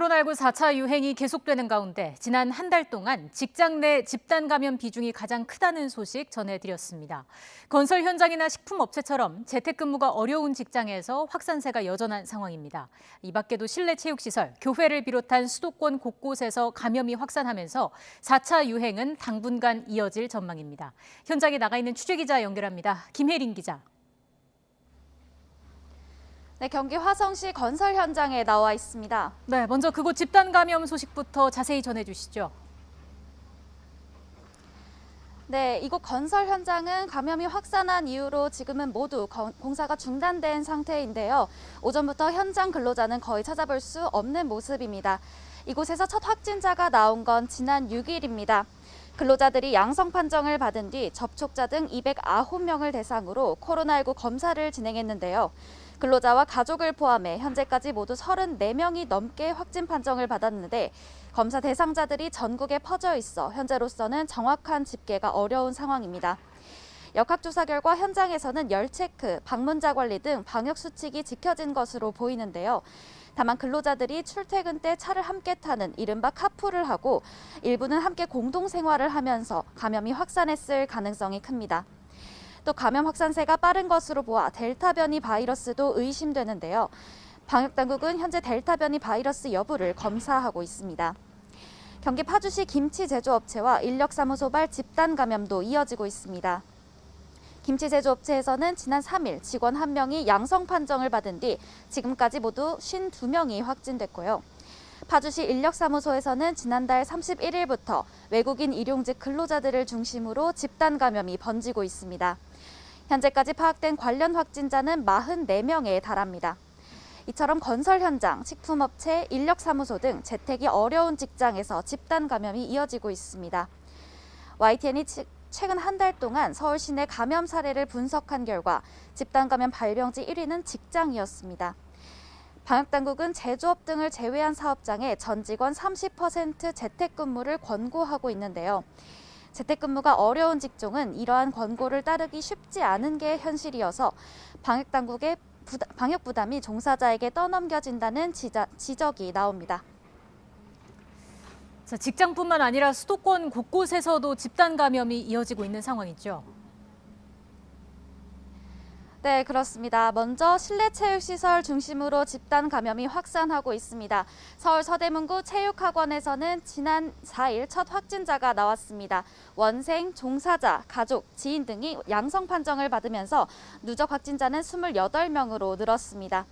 코로나19 4차 유행이 계속되는 가운데 지난 한 달 동안 직장 내 집단 감염 비중이 가장 크다는 소식 전해드렸습니다. 건설 현장이나 식품업체처럼 재택근무가 어려운 직장에서 확산세가 여전한 상황입니다. 이 밖에도 실내 체육시설, 교회를 비롯한 수도권 곳곳에서 감염이 확산하면서 4차 유행은 당분간 이어질 전망입니다. 현장에 나가 있는 취재기자 연결합니다. 김혜린 기자. 네, 경기 화성시 건설 현장에 나와 있습니다. 네, 먼저 그곳 집단 감염 소식부터 자세히 전해주시죠. 네, 이곳 건설 현장은 감염이 확산한 이후로 지금은 모두 공사가 중단된 상태인데요. 오전부터 현장 근로자는 거의 찾아볼 수 없는 모습입니다. 이곳에서 첫 확진자가 나온 건 지난 6일입니다. 근로자들이 양성 판정을 받은 뒤 접촉자 등 209명을 대상으로 코로나19 검사를 진행했는데요. 근로자와 가족을 포함해 현재까지 모두 34명이 넘게 확진 판정을 받았는데 검사 대상자들이 전국에 퍼져 있어 현재로서는 정확한 집계가 어려운 상황입니다. 역학조사 결과 현장에서는 열 체크, 방문자 관리 등 방역 수칙이 지켜진 것으로 보이는데요. 다만 근로자들이 출퇴근 때 차를 함께 타는 이른바 카풀을 하고 일부는 함께 공동생활을 하면서 감염이 확산했을 가능성이 큽니다. 또 감염 확산세가 빠른 것으로 보아 델타 변이 바이러스도 의심되는데요. 방역당국은 현재 델타 변이 바이러스 여부를 검사하고 있습니다. 경기 파주시 김치 제조업체와 인력사무소발 집단 감염도 이어지고 있습니다. 김치 제조업체에서는 지난 3일 직원 1명이 양성 판정을 받은 뒤 지금까지 모두 52명이 확진됐고요. 파주시 인력사무소에서는 지난달 31일부터 외국인 일용직 근로자들을 중심으로 집단 감염이 번지고 있습니다. 현재까지 파악된 관련 확진자는 44명에 달합니다. 이처럼 건설 현장, 식품업체, 인력사무소 등 재택이 어려운 직장에서 집단 감염이 이어지고 있습니다. YTN이 최근 한 달 동안 서울 시내 감염 사례를 분석한 결과 집단 감염 발병지 1위는 직장이었습니다. 방역당국은 제조업 등을 제외한 사업장에 전 직원 30% 재택근무를 권고하고 있는데요. 재택근무가 어려운 직종은 이러한 권고를 따르기 쉽지 않은 게 현실이어서 방역당국의 방역 부담이 종사자에게 떠넘겨진다는 지적이 나옵니다. 자, 직장뿐만 아니라 수도권 곳곳에서도 집단 감염이 이어지고 있는 상황이죠. 네, 그렇습니다. 먼저 실내 체육시설 중심으로 집단 감염이 확산하고 있습니다. 서울 서대문구 체육학원에서는 지난 4일 첫 확진자가 나왔습니다. 원생, 종사자, 가족, 지인 등이 양성 판정을 받으면서 누적 확진자는 28명으로 늘었습니다.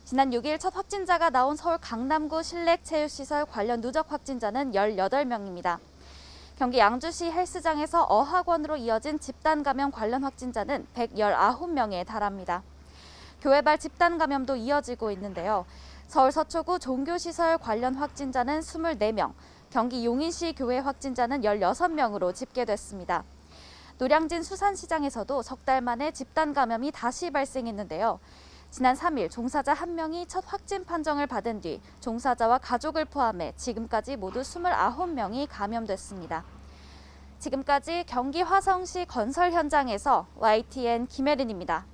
지난 6일 첫 확진자가 나온 서울 강남구 실내 체육시설 관련 누적 확진자는 18명입니다. 경기 양주시 헬스장에서 어학원으로 이어진 집단 감염 관련 확진자는 119명에 달합니다. 교회발 집단 감염도 이어지고 있는데요. 서울 서초구 종교시설 관련 확진자는 24명, 경기 용인시 교회 확진자는 16명으로 집계됐습니다. 노량진 수산시장에서도 석 달 만에 집단 감염이 다시 발생했는데요. 지난 3일 종사자 1명이 첫 확진 판정을 받은 뒤 종사자와 가족을 포함해 지금까지 모두 29명이 감염됐습니다. 지금까지 경기 화성시 건설 현장에서 YTN 김혜린입니다.